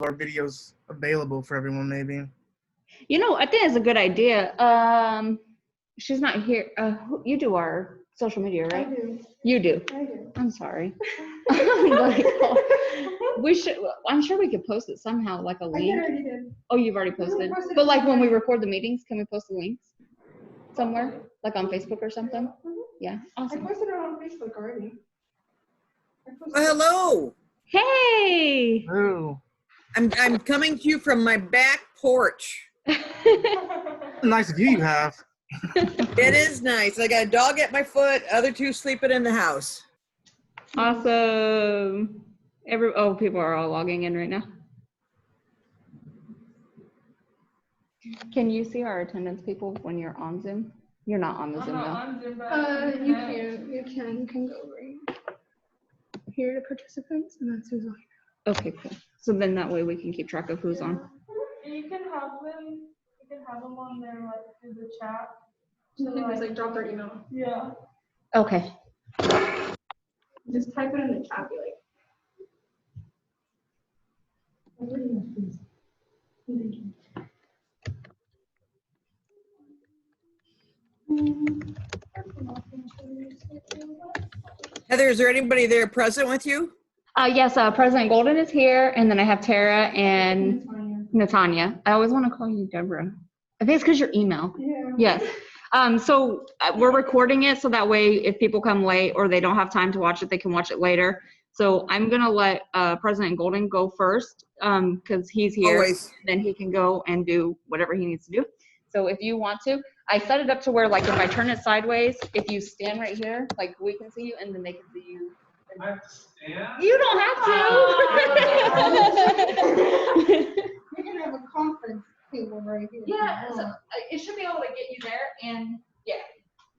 our videos available for everyone, maybe. You know, I think it's a good idea. She's not here. You do our social media, right? I do. You do. I do. I'm sorry. Like, we should. I'm sure we could post it somehow, like a link. I already did. Oh, you've already posted. But like when we record the meetings, can we post the links somewhere, like on Facebook or something? Yeah. Awesome. I posted it on Facebook already. Well, hello. Hey. Ooh, I'm coming to you from my back porch. what a nice view you have. It is nice. I got a dog at my foot, other two sleeping in the house. Awesome. People are all logging in right now. Can you see our attendance people when you're on Zoom? You're not on the Zoom though. You can go right here to participants, and that's who's on. Okay, cool. So then that way we can keep track of who's on. You can have them on there, like, through the chat. You can just like drop their email. Yeah. Okay. Just type it in the chat, be like. Heather, is there anybody there present with you? Yes, President Golden is here, and then I have Tara and Natanya. I always want to call you Deborah. I think it's because your email. Yeah. Yes. So we're recording it so that way if people come late or they don't have time to watch it, they can watch it later. So I'm going to let President Golden go first because he's here. Always. Then he can go and do whatever he needs to do. So if you want to, I set it up to where like if I turn it sideways, if you stand right here, like we can see you and then they can see you. I have to stand? You don't have to. We can have a conference table right here. Yeah, so it should be able to get you there, and yeah,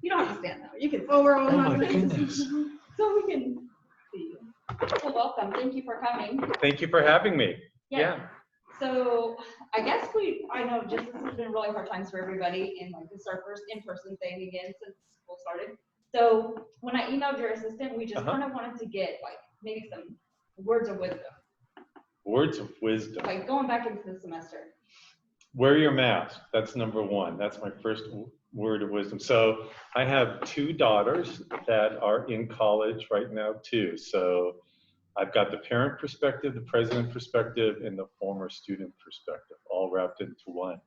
you don't have to stand though. You can. Oh, we're all Oh my on. goodness. So we can see you. Well, welcome. Thank you for coming. Thank you for having me. Yeah. So I guess I know just this has been really hard times for everybody, and like this is our first in-person thing again since school started. So when I emailed your assistant, we just kind of wanted to get like maybe some words of wisdom. Words of wisdom. Like going back into the semester. Wear your mask. That's number one. That's my first word of wisdom. So I have two daughters that are in college right now too. So I've got the parent perspective, the president perspective, and the former student perspective all wrapped into one.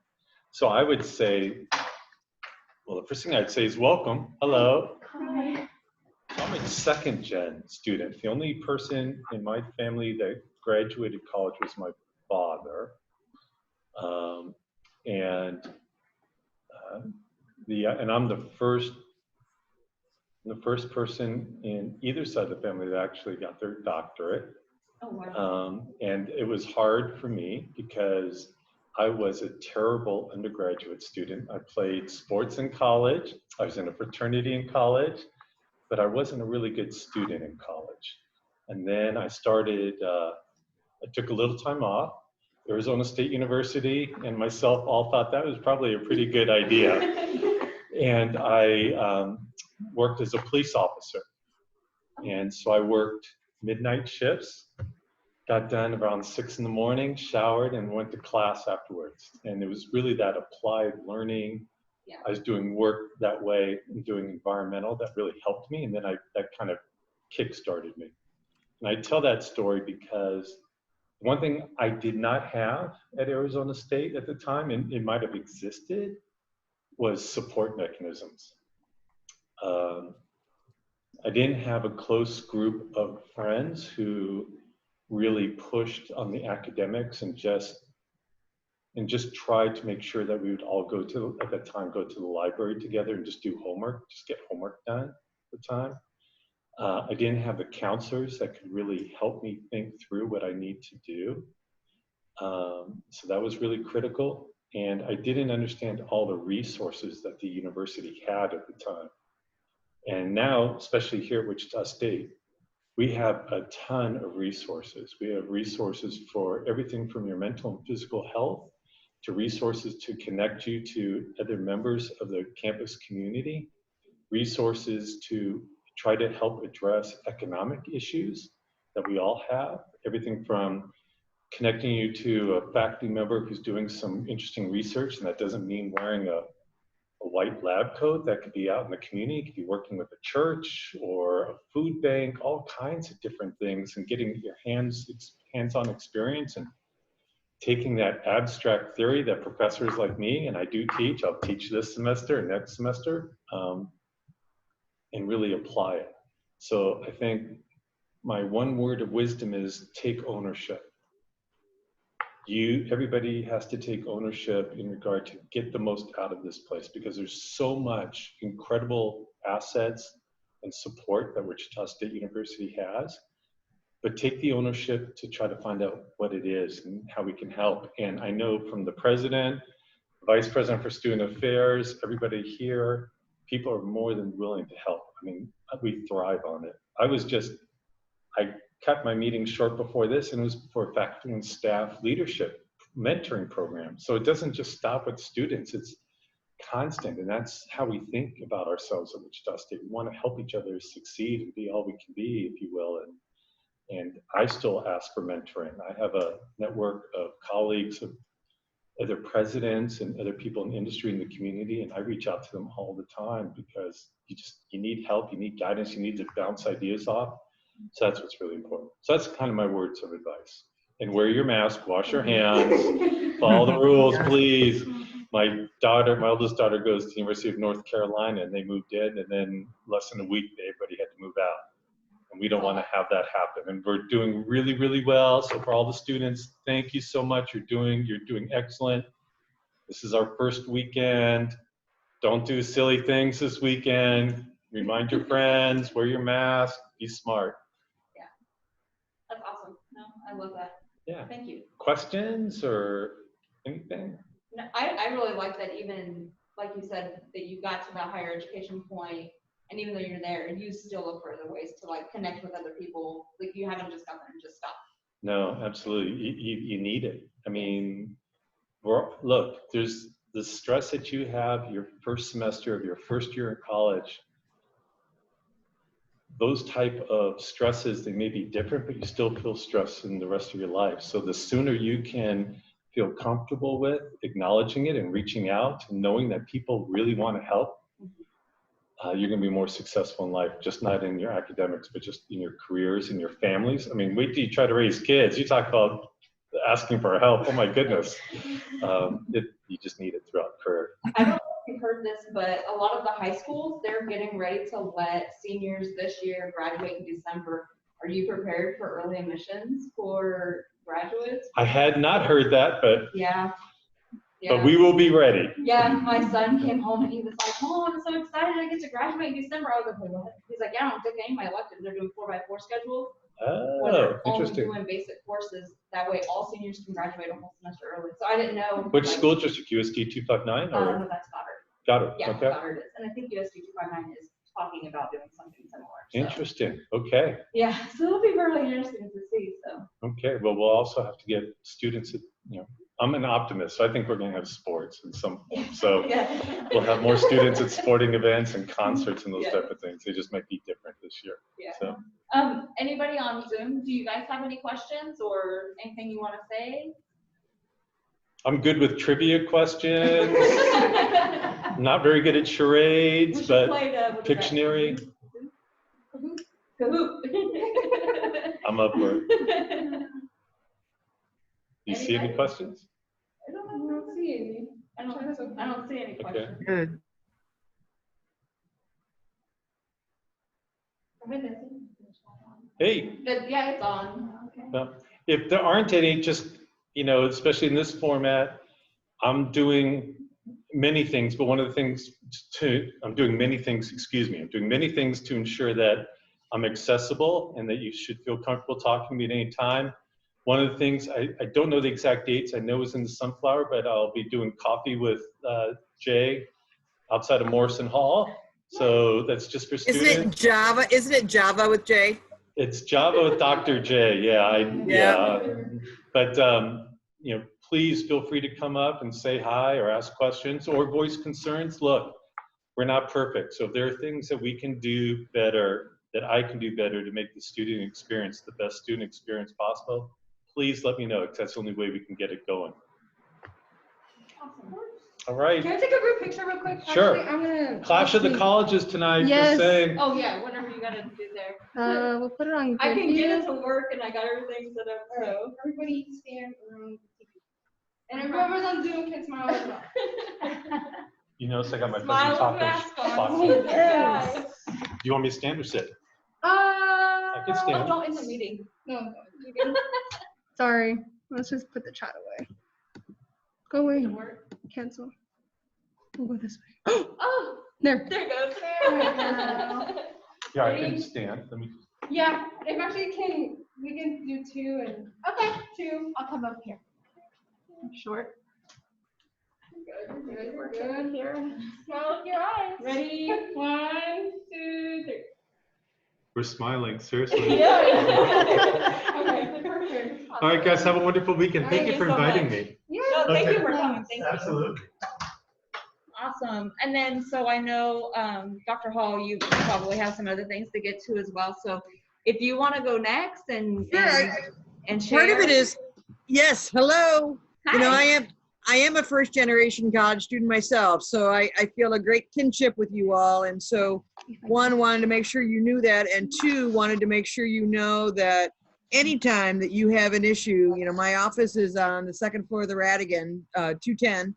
So I would say, well, the first thing I'd say is welcome. Hello. Hi. I'm a second gen student. The only person in my family that graduated college was my father. And I'm the first person in either side of the family that actually got their doctorate. Oh, wow. And it was hard for me because I was a terrible undergraduate student. I played sports in college. I was in a fraternity in college, but I wasn't a really good student in college. And then I took a little time off. Arizona State University and myself all thought that was probably a pretty good idea. And I worked as a police officer. And so I worked midnight shifts, got done around 6 in the morning, showered, and went to class afterwards. And it was really that applied learning. Yeah. I was doing work that way and doing environmental that really helped me. And then that kind of kick-started me. And I tell that story because one thing I did not have at Arizona State at the time, and it might have existed, was support mechanisms. I didn't have a close group of friends who really pushed on the academics and just tried to make sure that we would all at that time go to the library together and just do homework, just get homework done at the time. I didn't have the counselors that could really help me think through what I need to do. So that was really critical. And I didn't understand all the resources that the university had at the time. And now, especially here at Wichita State, we have a ton of resources. We have resources for everything from your mental and physical health to resources to connect you to other members of the campus community, resources to try to help address economic issues that we all have, everything from connecting you to a faculty member who's doing some interesting research, and that doesn't mean wearing a white lab coat. That could be out in the community, it could be working with a church or a food bank, all kinds of different things, and getting your hands-on experience and taking that abstract theory that professors like me, and I do teach, I'll teach this semester and next semester, and really apply it. So I think my one word of wisdom is take ownership. Everybody has to take ownership in regard to get the most out of this place, because there's so much incredible assets and support that Wichita State University has. But take the ownership to try to find out what it is and how we can help. And I know from the president, vice president for Student Affairs, everybody here, people are more than willing to help. I mean, we thrive on it. I cut my meeting short before this, and it was for faculty and staff leadership mentoring program. So it doesn't just stop with students, it's constant. And that's how we think about ourselves at Wichita State. We want to help each other succeed and be all we can be, if you will. And I still ask for mentoring. I have a network of colleagues, of other presidents and other people in the industry and the community, and I reach out to them all the time, because you need help, you need guidance, you need to bounce ideas off. So that's what's really important. So that's kind of my words of advice. And wear your mask, wash your hands, follow the rules, please. My oldest daughter goes to the University of North Carolina, and they moved in, and then less than a week, everybody had to move out. And we don't want to have that happen. And we're doing really, really well. So for all the students, thank you so much. You're doing excellent. This is our first weekend. Don't do silly things this weekend. Remind your friends, wear your mask, be smart. Yeah, that's awesome. No, I love that. Yeah. Thank you. Questions or anything? No, I really like that, even like you said, that you got to that higher education point, and even though you're there, you still look for other ways to like connect with other people. Like you haven't just got there and just stopped. No, absolutely. You need it. I mean, look, there's the stress that you have your first semester of your first year in college. Those type of stresses, they may be different, but you still feel stress in the rest of your life. So the sooner you can feel comfortable with acknowledging it and reaching out and knowing that people really want to help, you're going to be more successful in life, just not in your academics, but just in your careers and your families. I mean, wait till you try to raise kids. You talk about asking for help. Oh my goodness. You just need it throughout career. I don't know if you've heard this, but a lot of the high schools, they're getting ready to let seniors this year graduate in December. Are you prepared for early admissions for graduates? I had not heard that, but Yeah. But we will be ready. Yeah, my son came home and he was like, "Mom, I'm so excited I get to graduate in December." I was like, "Wait, what?" He's like, "Yeah, I don't think any of my electives, they're doing 4x4 schedule. Where Oh, they're only interesting. doing basic courses. That way all seniors can graduate a whole semester early." So I didn't know. Which like, school district? USD 259 or? No, that's Goddard. Got it. Yeah, Okay. Goddard is. And I think USD 259 is talking about doing something similar. So. Interesting. Okay. Yeah, so it'll be really interesting to see. So. Okay. Well, we'll also have to get students, I'm an optimist, so I think we're going to have sports in some form. So Yeah. we'll have more students at sporting events and concerts and those Yeah. type of things. They just might be different this year. Yeah. So. Anybody on Zoom, do you guys have any questions or anything you want to say? I'm good with trivia questions. Not very good at charades, but Pictionary, Kahoot. I'm up for it. You see any questions? I don't see any. I don't see any questions. Good. Hey, Yeah, it's on. well, if there aren't any, just, especially in this format, I'm doing many things, but one of the things I'm doing many things to ensure that I'm accessible and that you should feel comfortable talking to me at any time. One of the things, I don't know the exact dates, I know it was in the Sunflower, but I'll be doing coffee with Jay outside of Morrison Hall. So that's just for students. Isn't it Java with Jay? It's Java with Dr. J. But please feel free to come up and say hi or ask questions or voice concerns. Look, we're not perfect. So if there are things that we can do better, that I can do better to make the student experience the best student experience possible, please let me know, because that's the only way we can get it going. Awesome. All right. Can I take a group picture real quick? Sure. Actually, I'm gonna. Clash of the Colleges tonight, Yes. just saying. Oh, yeah, whatever you gotta do there. We'll put it on. I can good get view. it to work and I got everything set up, so. Everybody stand around the TV. And whoever's on Zoom can smile as well. You notice I got my Smile fuzzy with mask on. tacos. Yes. Do you want me to stand or sit? I can stand. Oh, don't in the meeting. No, you can. Sorry. Let's just put the chat away. Go away. Did it work? Cancel. We'll go this way. Oh, There. there it goes. Yeah, I can stand. Let me. Yeah, if actually we can do two and. Okay, two. I'll come up here. I'm short. Good, we're good here. Smile with your eyes. Ready? 1, 2, 3. We're smiling, seriously. Yeah. Okay, perfect. All right, guys, have a wonderful weekend. Thank you for so inviting much. me. Yeah. No, thank Okay. you for coming. Thank you. Absolutely. Awesome. And then, so I know, Dr. Hall, you probably have some other things to get to as well. So if you want to go next and Sure, and share. Part of it is, yes, hello. You know, Hi. I am a first generation college student myself, so I feel a great kinship with you all. And so one, wanted to make sure you knew that, and two, wanted to make sure you know that anytime that you have an issue, you know, my office is on the second floor of the Radigan, 210,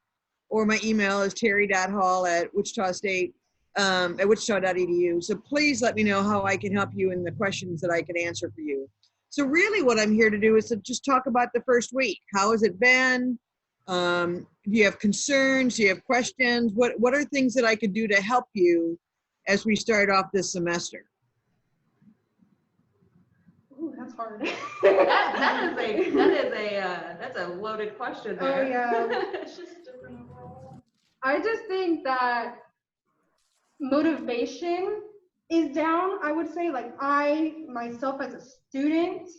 or my email is teri.hall@Wichita State, at wichita.edu. So please let me know how I can help you and the questions that I can answer for you. So really what I'm here to do is to just talk about the first week. How has it been? Do you have concerns? Do you have questions? What are things that I could do to help you as we start off this semester? Ooh, that's hard. That's a loaded question Oh, there. yeah. It's just different overall. I just think that motivation is down. I would say, like, I myself as a student,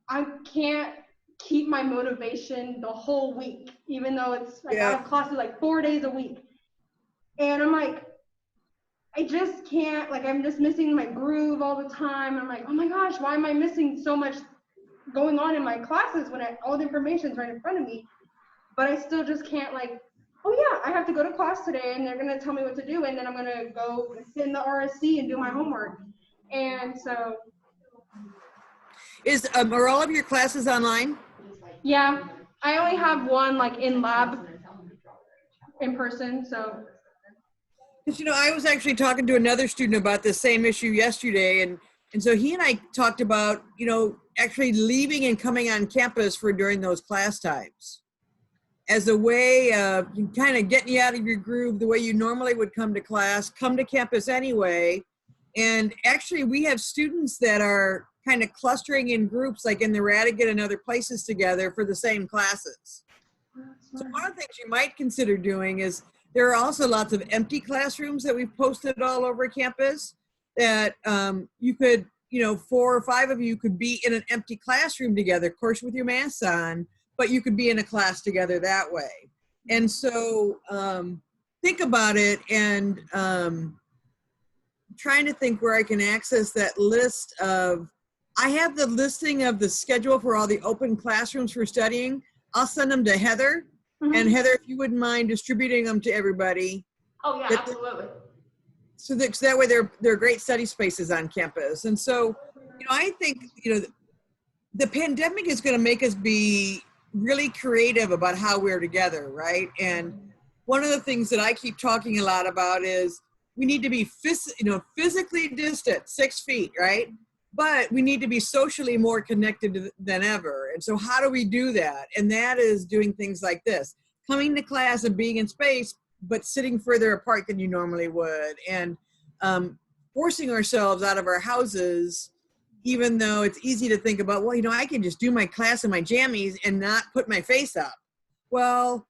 I can't keep my motivation the whole week, even though it's like I have classes like 4 days a week. And I'm like, I just can't, like, I'm just missing my groove all the time. I'm like, oh my gosh, why am I missing so much going on in my classes when all the information's right in front of me? But I still just can't, like, oh yeah, I have to go to class today and they're gonna tell me what to do, and then I'm gonna go sit in the RSC and do my homework. And so, Are all of your classes online? yeah, I only have one like in lab in person, so. Because, you know, I was actually talking to another student about this same issue yesterday, and so he and I talked about, you know, actually leaving and coming on campus for during those class times as a way of kind of getting you out of your groove the way you normally would come to class, come to campus anyway. And actually we have students that are kind of clustering in groups like in the Radigan and other places together for the same classes. So one of the things you might consider doing is there are also lots of empty classrooms that we've posted all over campus that you could, you know, 4 or 5 of you could be in an empty classroom together, of course with your masks on, but you could be in a class together that way. And so think about it, and trying to think where I can access that list of, I have the listing of the schedule for all the open classrooms for studying. I'll send them to Heather. And Heather, if you wouldn't mind distributing them to everybody. Oh yeah, absolutely. So that way they're great study spaces on campus. And so, you know, I think, you know, the pandemic is going to make us be really creative about how we're together, right? And one of the things that I keep talking a lot about is we need to be physically distant, 6 feet, right? But we need to be socially more connected than ever. And so how do we do that? And that is doing things like this, coming to class and being in space, but sitting further apart than you normally would, and forcing ourselves out of our houses, even though it's easy to think about, well, you know, I can just do my class in my jammies and not put my face up. Well,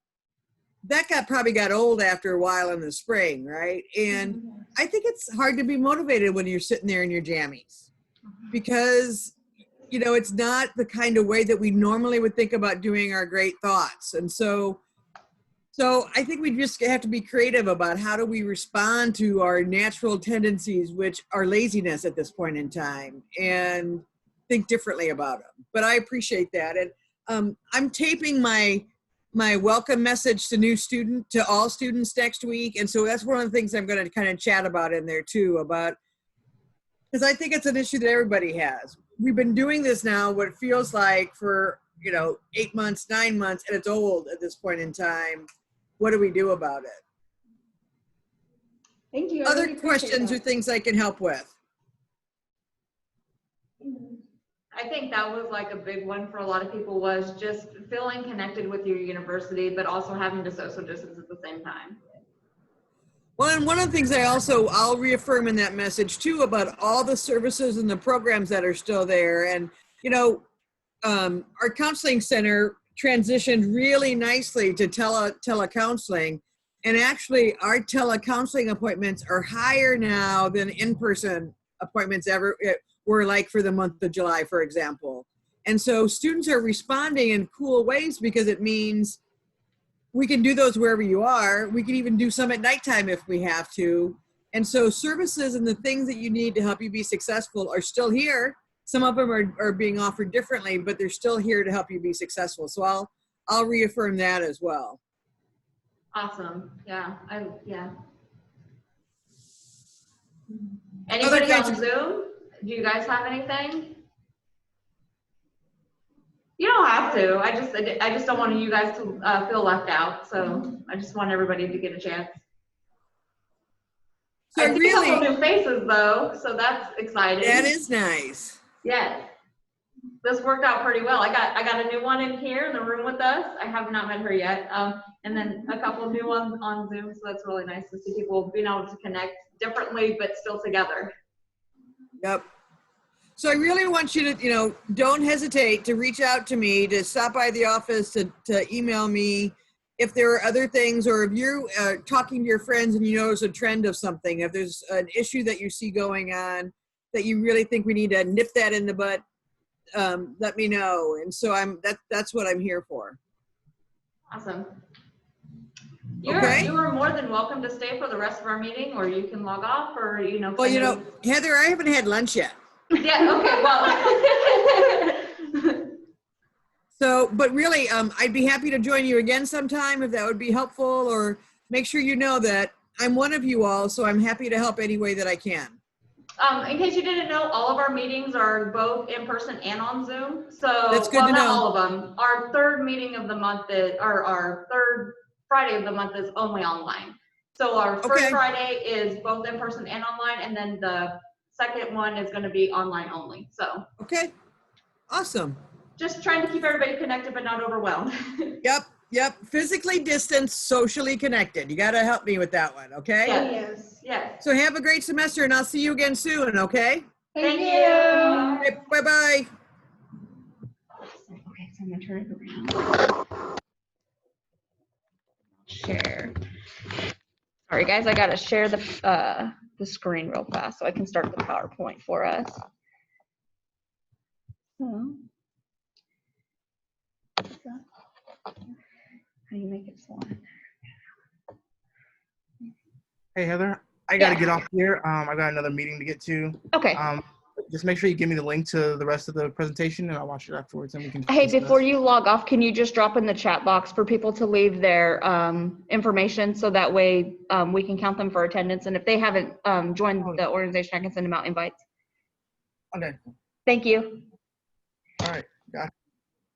that probably got old after a while in the spring, right? And I think it's hard to be motivated when you're sitting there in your jammies, because, you know, it's not the kind of way that we normally would think about doing our great thoughts. And so I think we just have to be creative about how do we respond to our natural tendencies, which are laziness at this point in time. And think differently about them. But I appreciate that. And I'm taping my welcome message to all students next week. And so that's one of the things I'm going to kind of chat about in there too, because I think it's an issue that everybody has. We've been doing this now, what it feels like for, 8 months, 9 months, and it's old at this point in time. What do we do about it? Thank you. I Other really appreciate questions or that. things I can help with? I think that was like a big one for a lot of people, was just feeling connected with your university, but also having to social distance at the same time. Well, and one of the things I'll reaffirm in that message too, about all the services and the programs that are still there. And, our counseling center transitioned really nicely to telecounseling. And actually our telecounseling appointments are higher now than in-person appointments ever were, like for the month of July, for example. And so students are responding in cool ways, because it means we can do those wherever you are. We can even do some at nighttime if we have to. And so services and the things that you need to help you be successful are still here. Some of them are being offered differently, but they're still here to help you be successful. So I'll reaffirm that as well. Awesome. Yeah. Anybody on Zoom? Do you guys have anything? You don't have to. I just don't want you guys to feel left out. So I just want everybody to get a chance. So I see really, a couple new faces though, so that's exciting. that is nice. Yes. This worked out pretty well. I got a new one in here in the room with us. I have not met her yet. And then a couple of new ones on Zoom. So that's really nice to see people being able to connect differently, but still together. Yep. So I really want you to, don't hesitate to reach out to me, to stop by the office, to email me if there are other things, or if you're talking to your friends and you notice a trend of something, if there's an issue that you see going on that you really think we need to nip that in the butt, let me know. And so that's what I'm here for. Awesome. Okay. You are more than welcome to stay for the rest of our meeting, or you can log off, or Well, Heather, I haven't had lunch yet. Yeah, okay, well. So, but really, I'd be happy to join you again sometime if that would be helpful, or make sure you know that I'm one of you all, so I'm happy to help any way that I can. In case you didn't know, all of our meetings are both in person and on Zoom. So That's good to know. Not all of them. Our third meeting of the month our third Friday of the month is only online. So our first Friday is both in person and online, and then the second one is going to be online only. So okay, awesome. Just trying to keep everybody connected but not overwhelmed. Yep. Physically distanced, socially connected. You got to help me with that one, okay? Yes. So have a great semester, and I'll see you again soon, okay? Thank you. Okay, bye-bye. Okay, so I'm going to turn it around. Share. Sorry, guys, I got to share the screen real fast so I can start the PowerPoint for us. So, how do you make it smaller? Hey, Heather, I got to get off here. I got another meeting to get to. Okay. Just make sure you give me the link to the rest of the presentation, and I'll watch it afterwards. And we can. Hey, before you log off, can you just drop in the chat box for people to leave their information, so that way we can count them for attendance. And if they haven't joined the organization, I can send them out invites. Okay. Thank you. All right. Got it.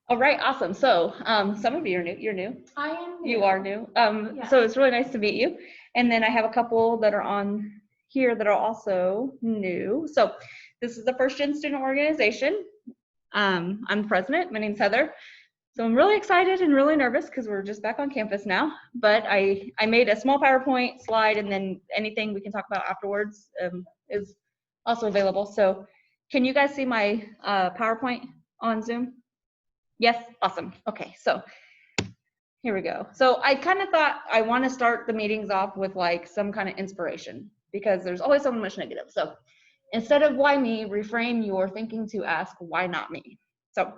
All right, awesome. So some of you are new. You're new. I am new. You are new. Yeah. So it's really nice to meet you. And then I have a couple that are on here that are also new. So this is the First Gen Student Organization. I'm the president. My name's Heather. So I'm really excited and really nervous because we're just back on campus now. But I made a small PowerPoint slide, and then anything we can talk about afterwards is also available. So can you guys see my PowerPoint on Zoom? Yes? Awesome. Okay, so here we go. So I kind of thought I want to start the meetings off with like some kind of inspiration, because there's always so much negative. So instead of why me, reframe your thinking to ask why not me. So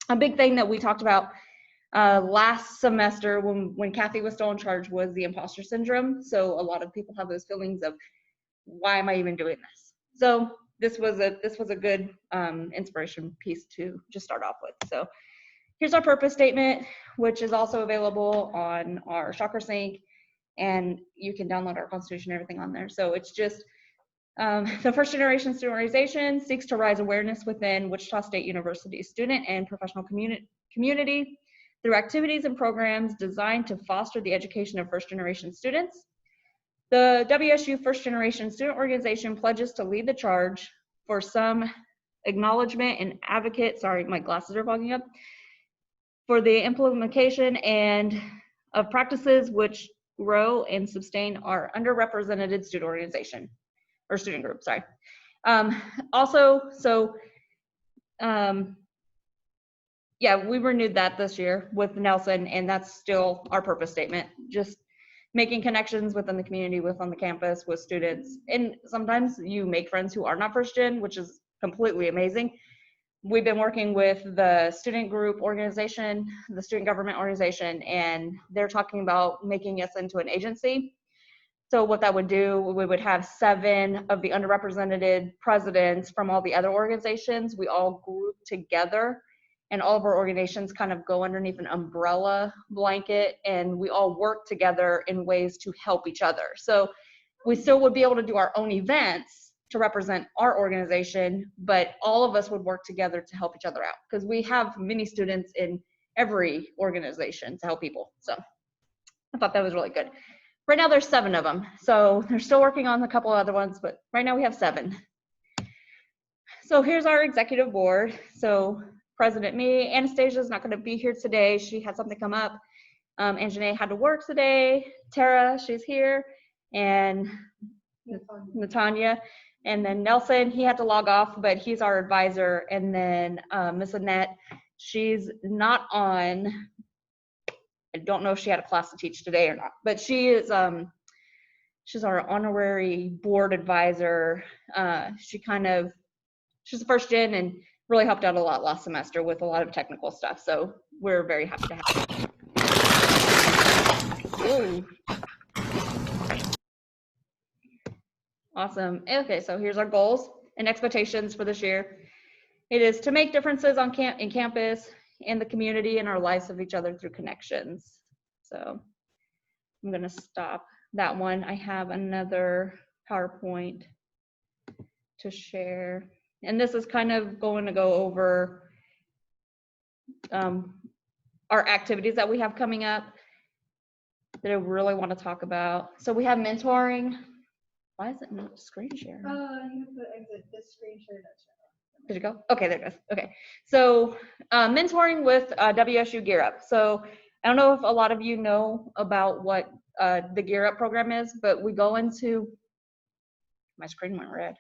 a big thing that we talked about last semester when Kathy was still in charge was the imposter syndrome. So a lot of people have those feelings of, why am I even doing this? So this was a good inspiration piece to just start off with. So here's our purpose statement, which is also available on our Chakra Sync, and you can download our constitution and everything on there. So it's just the First Generation Student Organization seeks to raise awareness within Wichita State University student and professional community through activities and programs designed to foster the education of first generation students. The WSU First Generation Student Organization pledges to lead the charge for some acknowledgement and advocate, sorry, my glasses are fogging up, for the implementation and of practices which grow and sustain our underrepresented student organization, or student group, sorry. Yeah, we renewed that this year with Nelson, and that's still our purpose statement, just making connections within the community, within the campus, with students. And sometimes you make friends who are not first gen, which is completely amazing. We've been working with the student group organization, the student government organization, and they're talking about making us into an agency. So what that would do, we would have 7 of the underrepresented presidents from all the other organizations. We all group together, and all of our organizations kind of go underneath an umbrella blanket, and we all work together in ways to help each other. So we still would be able to do our own events to represent our organization, but all of us would work together to help each other out, because we have many students in every organization to help people. So I thought that was really good. Right now there's 7 of them. So they're still working on a couple of other ones, but right now we have 7. So here's our executive board. So President me, Anastasia's not gonna be here today. She had something come up. Anjanae had to work today. Tara, she's here. And Natanya. And then Nelson, he had to log off, but he's our advisor. And then Miss Annette, she's not on. I don't know if she had a class to teach today or not, but she is, she's our honorary board advisor. She's the first gen and really helped out a lot last semester with a lot of technical stuff. So we're very happy to have her. Ooh. Awesome. Okay, so here's our goals and expectations for this year. It is to make differences on in campus, in the community, and our lives of each other through connections. So I'm gonna stop that one. I have another PowerPoint to share. And this is kind of going to go over our activities that we have coming up that I really want to talk about. So we have mentoring. Why is it not screen share? You have to exit this screen share. Did it go? Okay, there it goes. Okay. So mentoring with WSU Gear Up. So I don't know if a lot of you know about what the Gear Up program is, but we go into, my screen went red.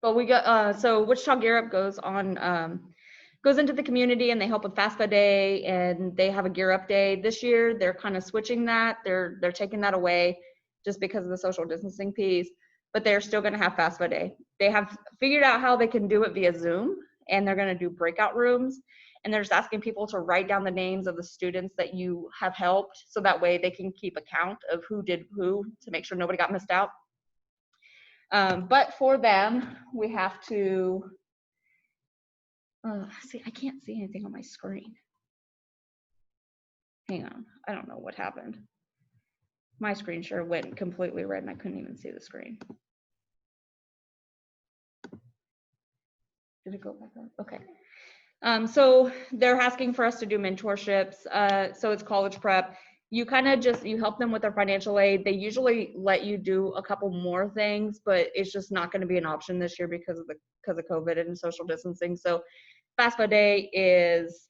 But we got, so Wichita Gear Up goes into the community, and they help with FAFSA Day, and they have a Gear Up Day. This year, they're kind of switching that. They're taking that away just because of the social distancing piece, but they're still gonna have FAFSA Day. They have figured out how they can do it via Zoom, and they're gonna do breakout rooms, and they're just asking people to write down the names of the students that you have helped, so that way they can keep account of who did who to make sure nobody got missed out. But for them, we have to, see, I can't see anything on my screen. Hang on, I don't know what happened. My screen share went completely red and I couldn't even see the screen. Did it go back up? Okay. So they're asking for us to do mentorships. So it's college prep. You kind of just, you help them with their financial aid. They usually let you do a couple more things, but it's just not going to be an option this year because of COVID and social distancing. So FAFSA Day is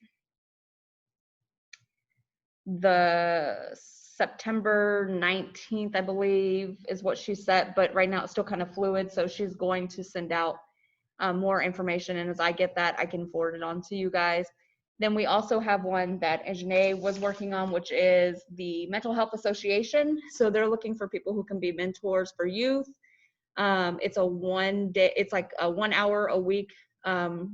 the September 19th, I believe, is what she set, but right now it's still kind of fluid. So she's going to send out more information, and as I get that, I can forward it on to you guys. Then we also have one that Anjanae was working on, which is the Mental Health Association. So they're looking for people who can be mentors for youth. It's a 1 day, it's like a 1 hour a week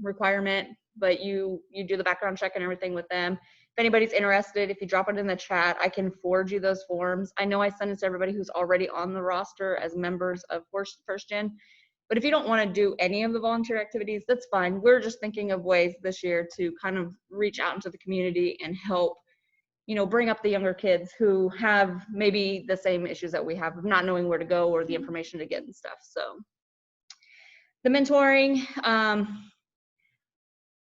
requirement, but you do the background check and everything with them. anybody's interested, if you drop it in the chat, I can forward you those forms. I know I sent it to everybody who's already on the roster as members of First Gen. But if you don't want to do any of the volunteer activities, that's fine. We're just thinking of ways this year to kind of reach out into the community and help, you know, bring up the younger kids who have maybe the same issues that we have of not knowing where to go or the information to get and stuff. So the mentoring,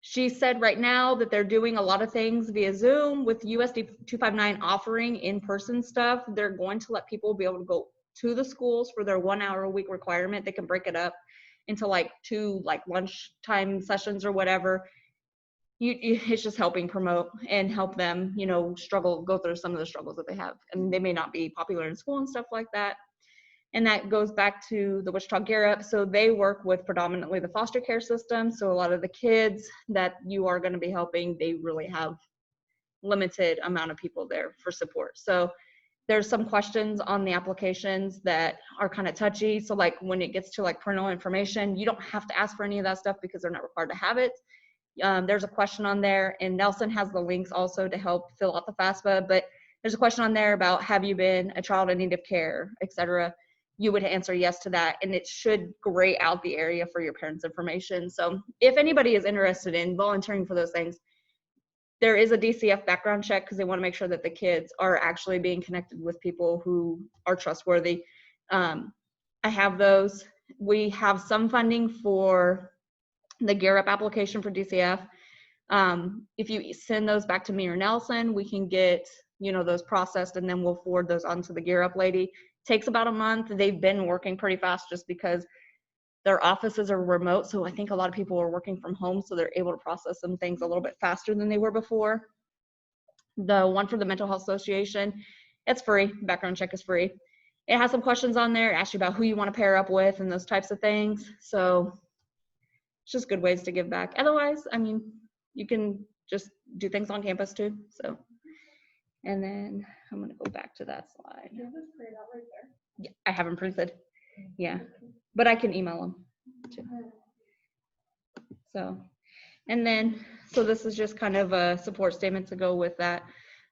she said right now that they're doing a lot of things via Zoom with USD 259 offering in-person stuff. They're going to let people be able to go to the schools for their 1 hour a week requirement. They can break it up into like 2 like lunchtime sessions or whatever. It's just helping promote and help them, you know, go through some of the struggles that they have. And they may not be popular in school and stuff like that. And that goes back to the Wichita Gear Up. So they work with predominantly the foster care system. So a lot of the kids that you are going to be helping, they really have limited amount of people there for support. So there's some questions on the applications that are kind of touchy. So like when it gets to like parental information, you don't have to ask for any of that stuff because they're not required to have it. There's a question on there, and Nelson has the links also to help fill out the FAFSA, but there's a question on there about, have you been a child in need of care, etc. You would answer yes to that, and it should gray out the area for your parents' information. So if anybody is interested in volunteering for those things, there is a DCF background check because they want to make sure that the kids are actually being connected with people who are trustworthy. I have those. We have some funding for the Gear Up application for DCF. If you send those back to me or Nelson, we can get, you know, those processed, and then we'll forward those on to the Gear Up lady. Takes about a month. They've been working pretty fast just because their offices are remote. So I think a lot of people are working from home, so they're able to process some things a little bit faster than they were before. The one for the Mental Health Association, it's free. Background check is free. It has some questions on there, asks you about who you want to pair up with and those types of things. So it's just good ways to give back. Otherwise, I mean, you can just do things on campus too. So, and then I'm going to go back to that slide. Yeah, I haven't printed. Yeah, but I can email them too. So, and then, so this is just kind of a support statement to go with that.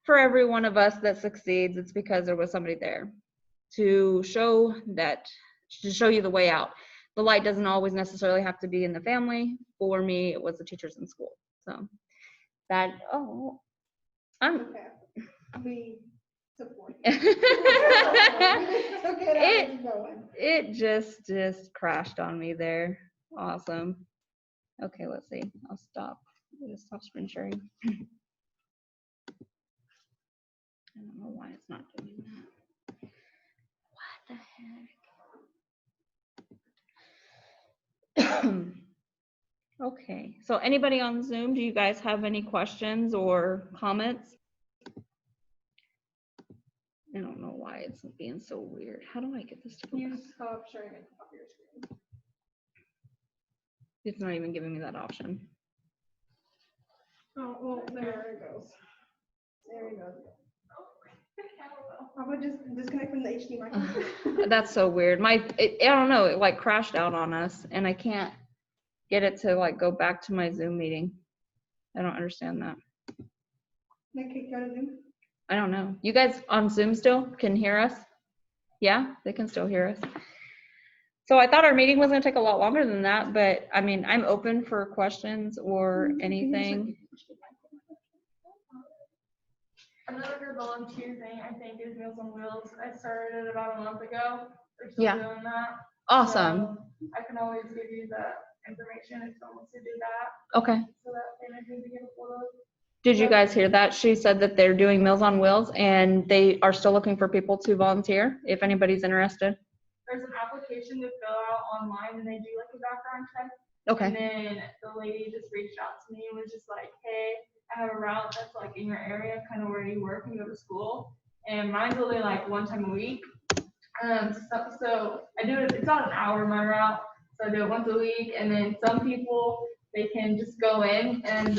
For every one of us that succeeds, it's because there was somebody there to show you the way out. The light doesn't always necessarily have to be in the family. For me, it was the teachers in school. So that, Okay. We support you. it just crashed on me there. Awesome. Okay, let's see. I'll stop. Just stop screen sharing. I don't know why it's not doing that. What the heck? Okay, so anybody on Zoom, do you guys have any questions or comments? I don't know why it's being so weird. How do I get this to go back? Stop sharing it off your screen. It's not even giving me that option. Oh, well, there it goes. There it goes. How about just disconnect from the HDMI? That's so weird. I don't know, it like crashed out on us and I can't get it to like go back to my Zoom meeting. I don't understand that. They kicked you out of Zoom? I don't know. You guys on Zoom still can hear us? Yeah, they can still hear us. So I thought our meeting was gonna take a lot longer than that, but I mean, I'm open for questions or anything. Another good volunteer thing I think is Meals on Wheels. I started about a month ago. We're still Yeah. doing that. Awesome. So I can always give you the information if someone wants to do that. Okay. So that payment can be get a hold of. Did you guys hear that? She said that they're doing Meals on Wheels and they are still looking for people to volunteer if anybody's interested. There's an application to fill out online and they do like a background check. Okay. And then the lady just reached out to me and was just like, hey, I have a route that's like in your area, kind of where you work and go to school. And mine's only like one time a week. So I do it, it's about an hour my route. So I do it once a week. And then some people, they can just go in and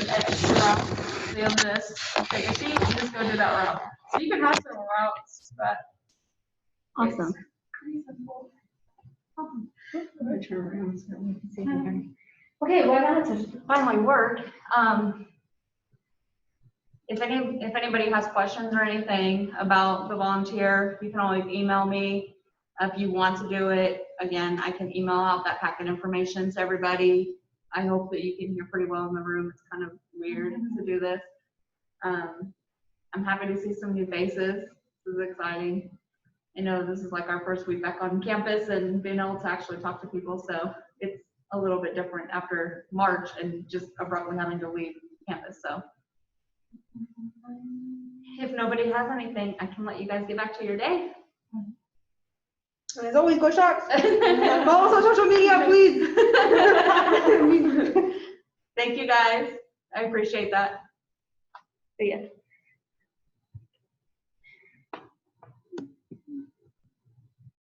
they'll just take a sheet and just go do that route. So you can have some routes, but Awesome. it's pretty simple. Okay, well, I wanted to finally work. if anybody has questions or anything about the volunteer, you can always email me. If you want to do it, again, I can email out that packet information to everybody. I hope that you can hear pretty well in the room. It's kind of weird to do this. I'm happy to see some new faces. This is exciting. I know this is like our first week back on campus and being able to actually talk to people, so it's a little bit different after March and just abruptly having to leave campus. So if nobody has anything, I can let you guys get back to your day. And as always, go Sharks. Follow us on social media, please. Thank you guys. I appreciate that. See ya.